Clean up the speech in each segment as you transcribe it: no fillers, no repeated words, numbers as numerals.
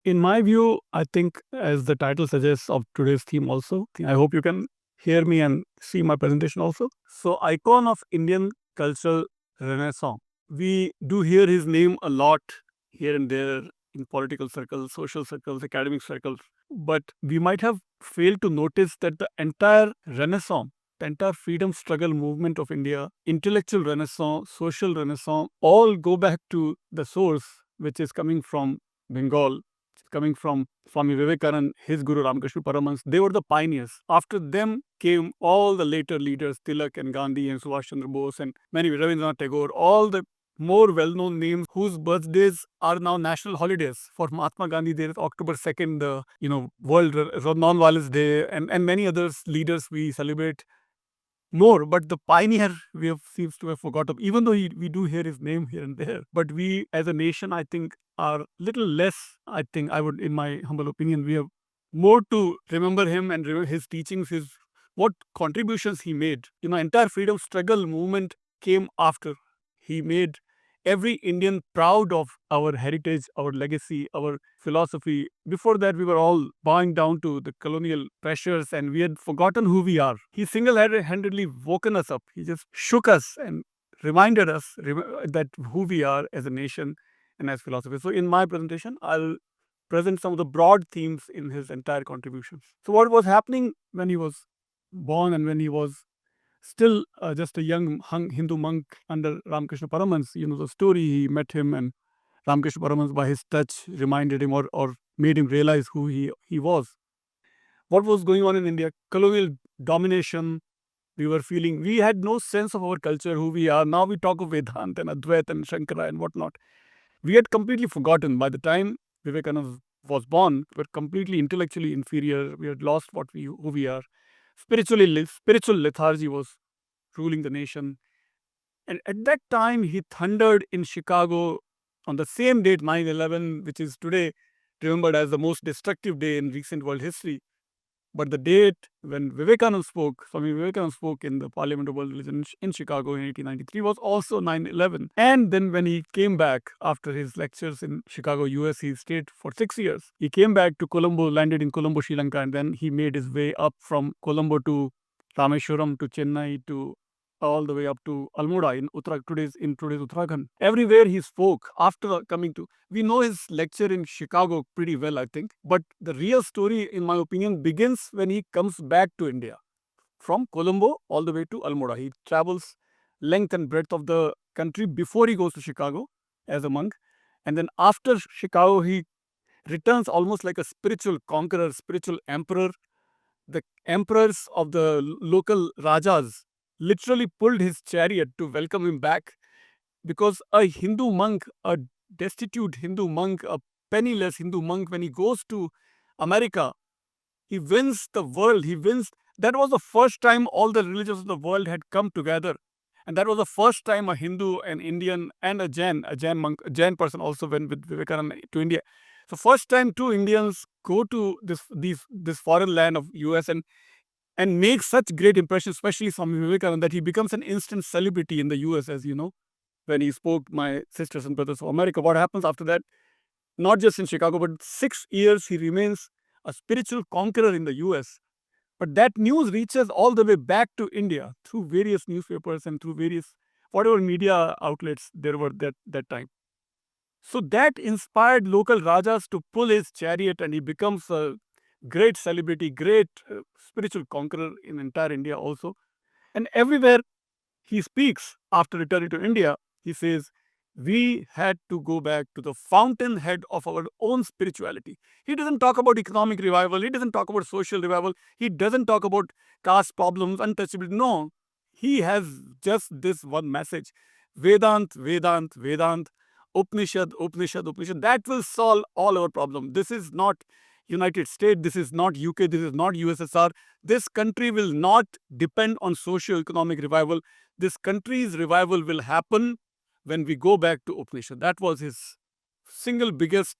In my view, I think, as the title suggests of today's theme also, I hope you can hear me and see my presentation also. So, icon of Indian cultural renaissance. We do hear his name a lot here and there in political circles, social circles, academic circles, but we might have failed to notice that the entire renaissance, the entire freedom struggle movement of India, intellectual renaissance, social renaissance, all go back to the source, which is coming from Bengal, coming from Swami Vivekananda, his Guru Ramakrishna Paramahansa. They were the pioneers. After them came all the later leaders, Tilak and Gandhi and Subhash Chandra Bose and many, Rabindranath Tagore, all the more well-known names whose birthdays are now national holidays. For Mahatma Gandhi, there is October 2nd, the World Non-Violence Day, and many others leaders we celebrate more. But the pioneer we have seems to have forgotten, even though we do hear his name here and there. But we, as a nation, I think, are little less. I think I would, in my humble opinion, we have more to remember him and remember his teachings, his what contributions he made. Entire freedom struggle movement came after. He made every Indian proud of our heritage, our legacy, our philosophy. Before that, we were all bowing down to the colonial pressures and we had forgotten who we are. He single handedly woken us up. He just shook us and reminded us that who we are as a nation and as philosophy. So, in my presentation, I'll present some of the broad themes in his entire contributions. So, what was happening when he was born and when he was still just a young Hindu monk under Ramakrishna Paramahansa? The story, he met him and Ramakrishna Paramahansa, by his touch, reminded him or made him realize who he was. What was going on in India? Colonial domination. We were feeling, we had no sense of our culture, who we are. Now we talk of Vedanta and Advaita and Shankara and whatnot. We had completely forgotten. By the time Vivekananda was born, we were completely intellectually inferior. We had lost who we are. Spiritual lethargy was ruling the nation. And at that time, he thundered in Chicago on the same date, 9/11, which is today remembered as the most destructive day in recent world history. But the date when Swami Vivekananda spoke in the Parliament of World Religion in Chicago in 1893 was also 9/11. And then when he came back after his lectures in Chicago, US, he stayed for 6 years. He came back to Colombo, landed in Colombo, Sri Lanka, and then he made his way up from Colombo to Rameshwaram to Chennai to all the way up to Almora in today's Uttarakhand. Everywhere he spoke after coming to. We know his lecture in Chicago pretty well, I think. But the real story, in my opinion, begins when he comes back to India. From Colombo all the way to Almora. He travels length and breadth of the country before he goes to Chicago as a monk. And then after Chicago, he returns almost like a spiritual conqueror, spiritual emperor. The emperors of the local rajas literally pulled his chariot to welcome him back, because a Hindu monk, a destitute Hindu monk, a penniless Hindu monk, when he goes to America, he wins the world. He wins. That was the first time all the religions of the world had come together. And that was the first time a Hindu, an Indian, and a Jain monk, a Jain person also went with Vivekananda to India. So first time two Indians go to this foreign land of US and make such great impression, especially Swami Vivekananda, that he becomes an instant celebrity in the US, as you know, when he spoke my sisters and brothers of America. What happens after that? Not just in Chicago, but 6 years he remains a spiritual conqueror in the US. But that news reaches all the way back to India through various newspapers and through various whatever media outlets there were that time. So that inspired local rajas to pull his chariot, and he becomes a great celebrity, great spiritual conqueror in entire India also. And everywhere he speaks after returning to India, he says, we had to go back to the fountainhead of our own spirituality. He doesn't talk about economic revival. He doesn't talk about social revival. He doesn't talk about caste problems, untouchability. No, he has just this one message: Vedant, Vedant, Vedant, Upanishad, Upanishad, Upanishad. That will solve all our problems. This is not United States. This is not UK. This is not USSR. This country will not depend on socio-economic revival. This country's revival will happen when we go back to Upanishad. That was his single biggest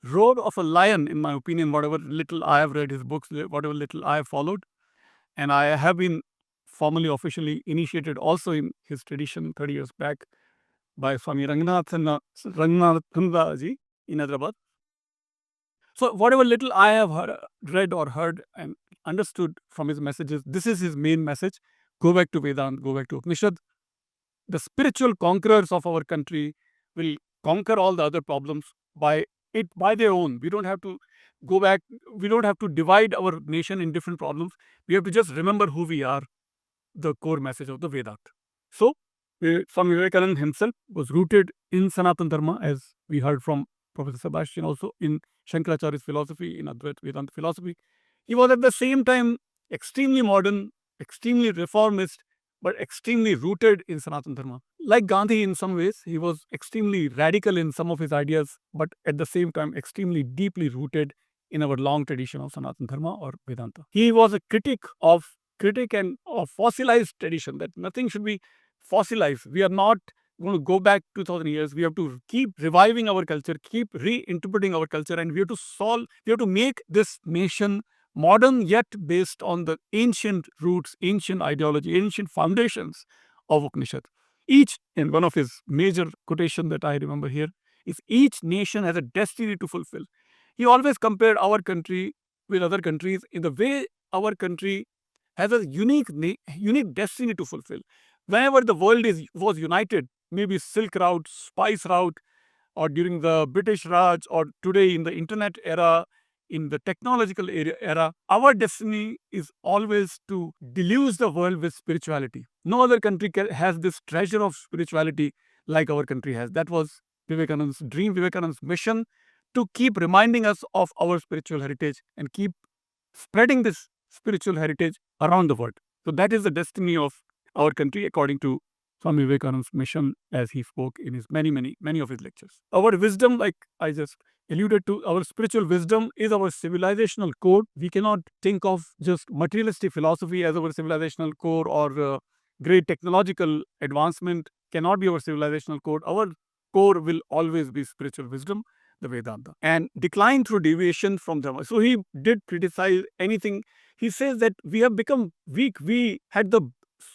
roar of a lion, in my opinion, whatever little I have read his books, whatever little I have followed. And I have been formally, officially initiated also in his tradition 30 years back by Swami Ranganathananda ji in Hyderabad. So whatever little I have read or heard and understood from his messages, this is his main message. Go back to Vedanta, go back to Upanishad. The spiritual conquerors of our country will conquer all the other problems by their own. We don't have to go back. We don't have to divide our nation in different problems. We have to just remember who we are, the core message of the Vedanta. So, Swami Vivekananda himself was rooted in Sanatana Dharma, as we heard from Professor Sebastian, also in Shankaracharya's philosophy, in Advaita Vedanta philosophy. He was at the same time extremely modern, extremely reformist, but extremely rooted in Sanatana Dharma. Like Gandhi in some ways, he was extremely radical in some of his ideas, but at the same time extremely deeply rooted in our long tradition of Sanatana Dharma or Vedanta. He was a critic and of fossilized tradition, that nothing should be fossilized. We are not going to go back 2000 years. We have to keep reviving our culture, keep reinterpreting our culture, and we have to make this nation modern yet based on the ancient roots, ancient ideology, ancient foundations of Upanishad. Each, and one of his major quotation that I remember here, is each nation has a destiny to fulfill. He always compared our country with other countries in the way our country has a unique destiny to fulfill. Whenever the world was united, maybe Silk Route, Spice Route, or during the British Raj, or today in the internet era, in the technological era, our destiny is always to deluge the world with spirituality. No other country has this treasure of spirituality like our country has. That was Vivekananda's dream, Vivekananda's mission, to keep reminding us of our spiritual heritage and keep spreading this spiritual heritage around the world. So that is the destiny of our country according to Swami Vivekananda's mission, as he spoke in his many of his lectures. Our wisdom, like I just alluded to, our spiritual wisdom is our civilisational core. We cannot think of just materialistic philosophy as our civilisational core, or great technological advancement cannot be our civilisational core. Our core will always be spiritual wisdom, the Vedanta, and decline through deviation from Dharma. So he did criticize anything. He says that we have become weak. We had the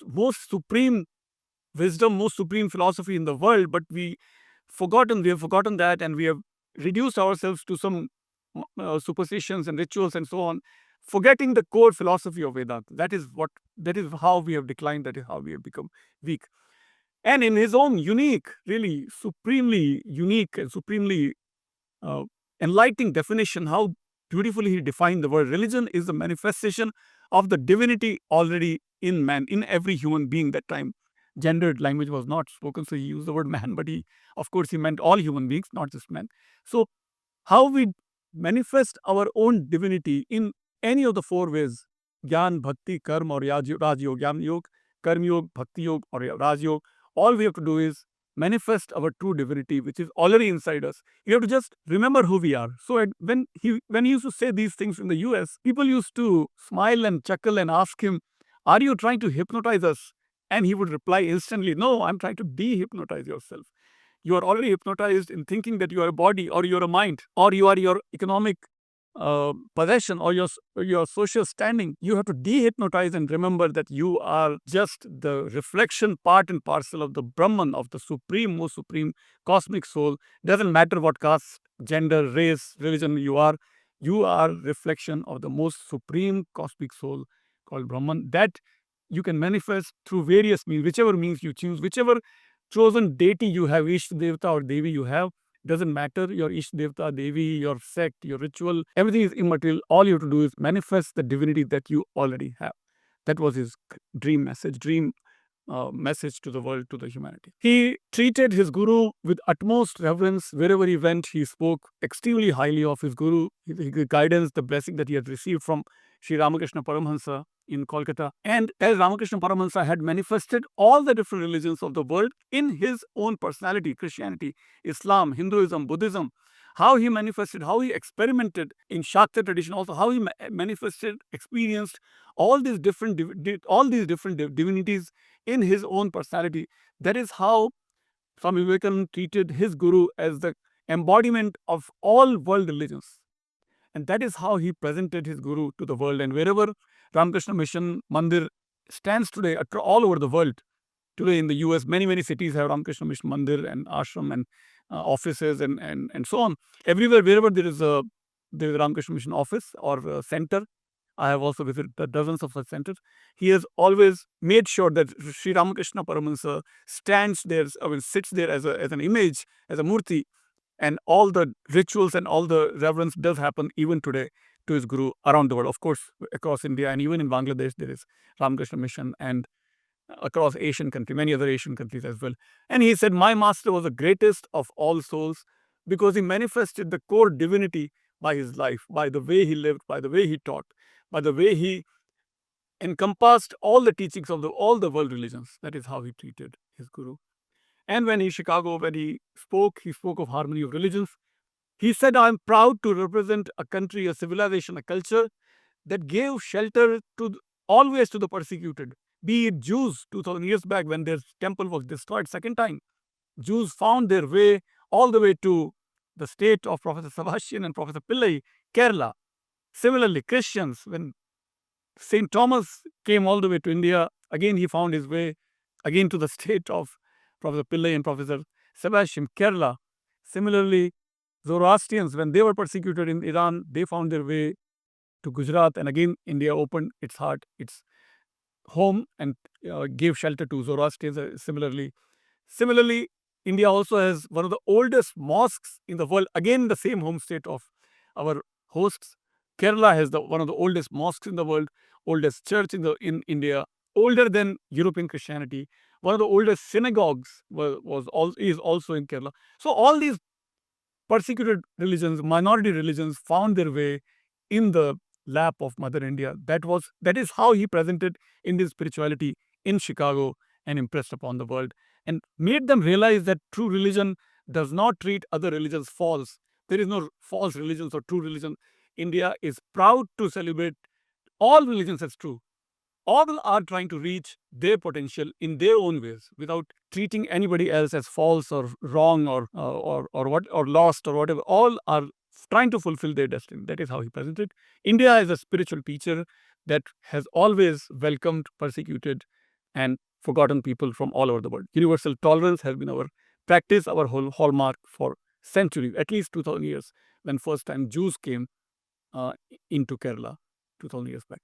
most supreme wisdom, most supreme philosophy in the world, but we have forgotten that, and we have reduced ourselves to some superstitions and rituals and so on, forgetting the core philosophy of Vedanta. That is how we have declined. That is how we have become weak. And in his own unique, really supremely unique and supremely uh, enlightening definition, how beautifully he defined the word. Religion is the manifestation of the divinity already in man, in every human being. That time, gendered language was not spoken, so he used the word man, but of course, he meant all human beings, not just men. So, how we manifest our own divinity in any of the four ways: Gyan, Bhakti, Karma, or Raj Yoga, Gyan Yoga, Karma Yoga, Bhakti Yoga, or Raj Yoga. All we have to do is manifest our true divinity, which is already inside us. You have to just remember who we are. So when he used to say these things in the US, people used to smile and chuckle and ask him, "Are you trying to hypnotize us?" And he would reply instantly, "No, I'm trying to de-hypnotize yourself. You are already hypnotized in thinking that you are a body, or you're a mind, or you are your economic possession, or your social standing. You have to de-hypnotize and remember that you are just the reflection, part and parcel of the Brahman, of the most supreme cosmic soul. Doesn't matter what caste, gender, race, religion you are. You are reflection of the most supreme cosmic soul called Brahman. That you can manifest through various means, whichever means you choose, whichever chosen deity you have, Ishta Devata or Devi you have. Doesn't matter your Ishta Devata, Devi, your sect, your ritual, everything is immaterial. All you have to do is manifest the divinity that you already have. That was his dream message to the world, to the humanity. He treated his guru with utmost reverence. Wherever he went, he spoke extremely highly of his guru, his guidance, the blessing that he had received from Sri Ramakrishna Paramahansa in Kolkata. And as Ramakrishna Paramahansa had manifested all the different religions of the world in his own personality, Christianity, Islam, Hinduism, Buddhism, how he manifested, how he experimented in Shakta tradition, also how he manifested, experienced all these different divinities in his own personality. That is how Swami Vivekananda treated his guru as the embodiment of all world religions. And that is how he presented his guru to the world. And wherever Ramakrishna Mission Mandir stands today, all over the world, today in the US, many cities have Ramakrishna Mission Mandir and ashram and offices and so on. Everywhere, wherever there is a the Ramakrishna Mission office or center. I have also visited dozens of such centers. He has always made sure that Sri Ramakrishna Paramahansa stands there, sits there as an image, as a murti, and all the rituals and all the reverence does happen even today to his guru around the world. Of course, across India and even in Bangladesh, there is Ramakrishna Mission, and across Asian countries, many other Asian countries as well. And he said, my master was the greatest of all souls because he manifested the core divinity by his life, by the way he lived, by the way he taught, by the way he encompassed all the teachings of all the world religions. That is how he treated his guru. And when he spoke of harmony of religions. He said, I am proud to represent a country, a civilization, a culture that gave shelter always to the persecuted. Be it Jews 2000 years back when their temple was destroyed second time. Jews found their way all the way to the state of Professor Sebastian and Professor Pillai, Kerala. Similarly, Christians, when St. Thomas came all the way to India, again he found his way again to the state of Professor Pillai and Professor Sebastian, Kerala. Similarly, Zoroastrians, when they were persecuted in Iran, they found their way to Gujarat, and again India opened its heart, its home, and gave shelter to Zoroastrians. Similarly, India also has one of the oldest mosques in the world, again the same home state of our hosts. Kerala has one of the oldest mosques in the world, oldest church in India, older than European Christianity. One of the oldest synagogues is also in Kerala. So all these persecuted religions, minority religions, found their way in the lap of Mother India. That is how he presented Indian spirituality in Chicago and impressed upon the world, and made them realize that true religion does not treat other religions false. There is no false religions or true religion. India is proud to celebrate all religions as true. All are trying to reach their potential in their own ways without treating anybody else as false or wrong or lost or whatever. All are trying to fulfill their destiny. That is how he presented. India is a spiritual teacher that has always welcomed persecuted and forgotten people from all over the world. Universal tolerance has been our practice, our whole hallmark for centuries, at least 2000 years, when first time Jews came into Kerala 2000 years back.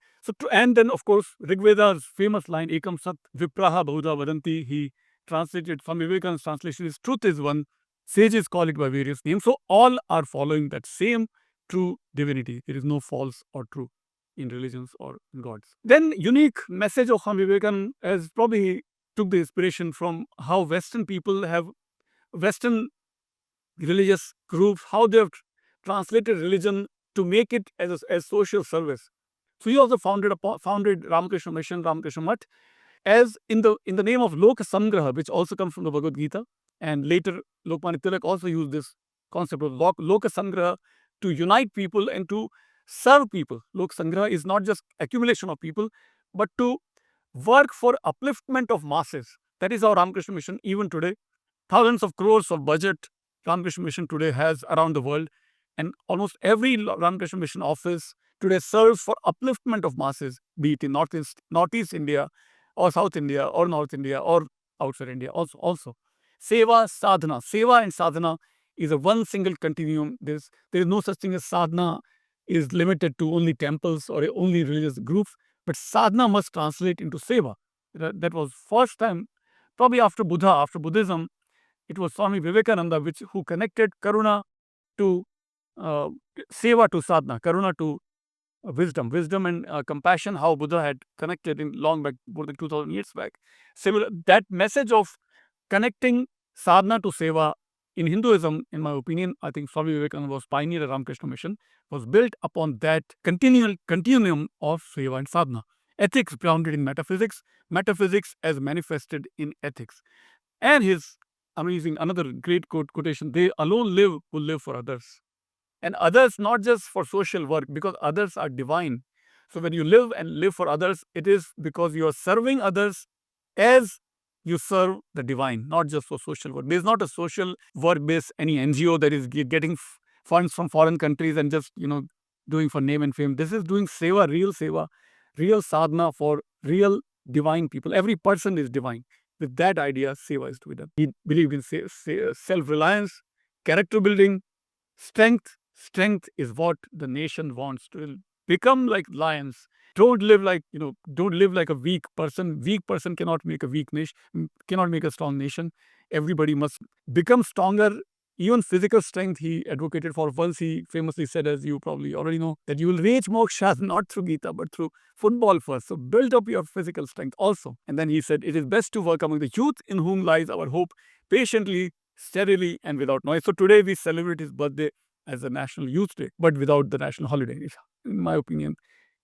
And then, of course, Rigveda's famous line, Ekam Sat Vipraha Bahuda Vadanti, he translated, Swami Vivekananda's translation is, truth is one, sages call it by various names. So all are following that same true divinity. There is no false or true in religions or in gods. Then unique message of Swami Vivekananda, as probably took the inspiration from how Western people have, Western religious groups, how they have translated religion to make it as social service. So he also founded Ramakrishna Mission, Ramakrishna Mutt, as in the name of Lokasangraha, which also comes from the Bhagavad Gita, and later Lokmanya Tilak also used this concept of Lokasangraha to unite people and to serve people. Lokasangraha is not just accumulation of people, but to work for upliftment of masses. That is our Ramakrishna Mission even today. Thousands of crores of budget Ramakrishna Mission today has around the world, and almost every Ramakrishna Mission office today serves for upliftment of masses, be it in Northeast India, or South India, or North India, or outside India also. Seva, sadhana. Seva and sadhana is a one single continuum. There is no such thing as sadhana is limited to only temples or only religious groups, but sadhana must translate into seva. That was first time, probably after Buddhism, it was Swami Vivekananda who connected karuna to seva to sadhana, karuna to wisdom and compassion, how Buddha had connected in long back, more than 2000 years back. Similar, that message of connecting sadhana to seva in Hinduism, in my opinion, I think Swami Vivekananda was pioneer of Ramakrishna Mission, was built upon that continuum of seva and sadhana. Ethics grounded in metaphysics as manifested in ethics. And his amazing, another great quotation, they alone live who live for others. And others not just for social work, because others are divine. So when you live for others, it is because you are serving others as you serve the divine, not just for social work. There is not a social work-based any NGO that is getting funds from foreign countries and just doing for name and fame. This is doing seva, real sadhana for real divine people. Every person is divine. With that idea, seva is to be done. He believed in self-reliance, character building, strength, Strength is what the nation wants to become like lions. Don't live like, don't live like a weak person. Weak person cannot make a weak nation, cannot make a strong nation. Everybody must become stronger. Even physical strength he advocated for. Once he famously said, as you probably already know, that you will reach moksha not through Gita but through football first. So build up your physical strength also. And then he said, it is best to work among the youth in whom lies our hope, patiently, steadily, and without noise. So today we celebrate his birthday as a National Youth Day, but without the national holiday. In my opinion,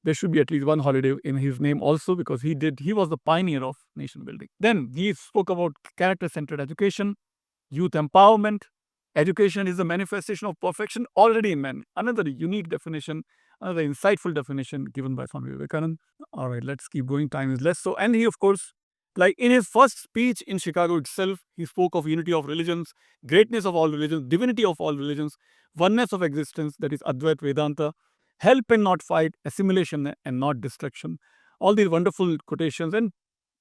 there should be at least one holiday in his name also, because he was the pioneer of nation building. Then he spoke about character-centered education, youth empowerment. Education is a manifestation of perfection already in man. Another unique definition, another insightful definition given by Swami Vivekananda. All right, let's keep going. Time is less. So, and he, of course, like in his first speech in Chicago itself, he spoke of unity of religions, greatness of all religions, divinity of all religions, oneness of existence, that is Advait Vedanta, help and not fight, assimilation and not destruction. All these wonderful quotations and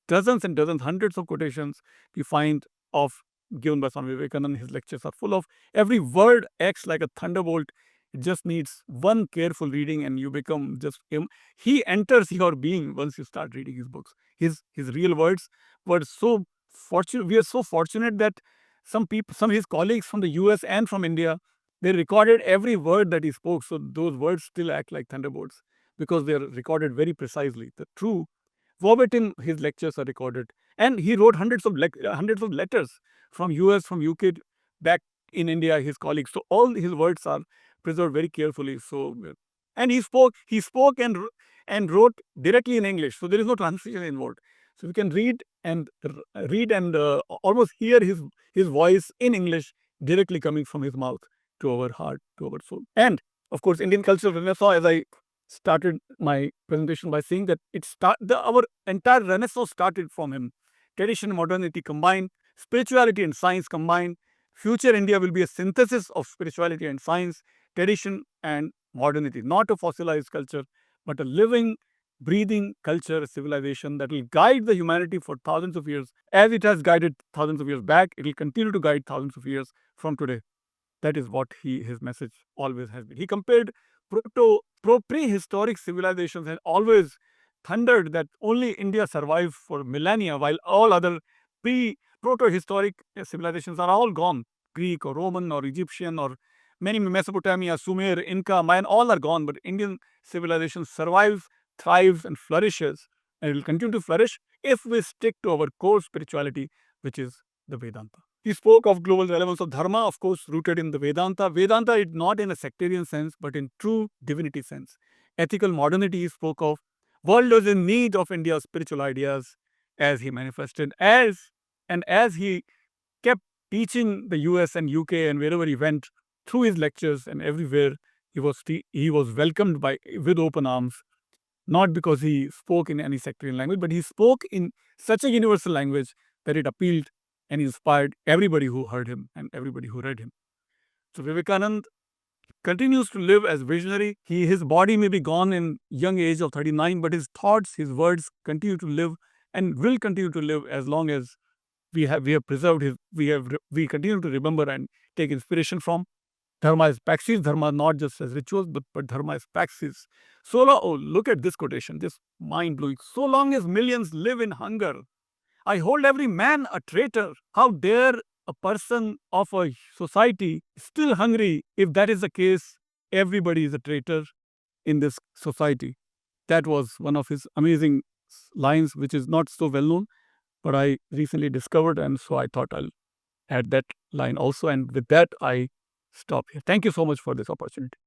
dozens, hundreds of quotations we find of given by Swami Vivekananda. His lectures are full of, every word acts like a thunderbolt. It just needs one careful reading and you become just him. He enters your being once you start reading his books. His real words were so fortunate. We are so fortunate that some of his colleagues from the US and from India, they recorded every word that he spoke. So those words still act like thunderbolts because they are recorded very precisely. The true verbatim, his lectures are recorded, and he wrote hundreds of letters from US, from UK, back in India, his colleagues. So all his words are preserved very carefully. So, and he spoke and wrote directly in English. So there is no translation involved. So we can read and almost hear his voice in English directly coming from his mouth to our heart, to our soul. And of course, Indian cultural renaissance, as I started my presentation by saying that our entire renaissance started from him. Tradition and modernity combined, spirituality and science combined. Future India will be a synthesis of spirituality and science, tradition and modernity, not a fossilized culture, but a living, breathing culture, civilization that will guide the humanity for thousands of years. As it has guided thousands of years back, it will continue to guide thousands of years from today. That is what his message always has been. He compared prehistoric civilizations and always thundered that only India survived for millennia, while all other proto-historic civilizations are all gone. Greek or Roman or Egyptian or many Mesopotamia, Sumer, Inca, Mayan, all are gone. But Indian civilization survives, thrives, and flourishes, and it will continue to flourish if we stick to our core spirituality, which is the Vedanta. He spoke of global relevance of dharma, of course, rooted in the Vedanta. Vedanta is not in a sectarian sense, but in true divinity sense. Ethical modernity he spoke of. World was in need of India's spiritual ideas, as he manifested, as he kept teaching the US and UK and wherever he went through his lectures, and everywhere he was welcomed with open arms. Not because he spoke in any sectarian language, but he spoke in such a universal language that it appealed and inspired everybody who heard him and everybody who read him. So Vivekananda continues to live as visionary. His body may be gone in young age of 39, but his thoughts, his words continue to live and will continue to live as long as we have preserved we continue to remember and take inspiration from. Dharma is praxis. Dharma not just as rituals, but dharma is praxis. Look at this quotation, this mind-blowing. So long as millions live in hunger, I hold every man a traitor. How dare a person of a society still hungry? If that is the case, everybody is a traitor in this society. That was one of his amazing lines, which is not so well known, but I recently discovered, and so I thought I'll add that line also. And with that, I stop here. Thank you so much for this opportunity.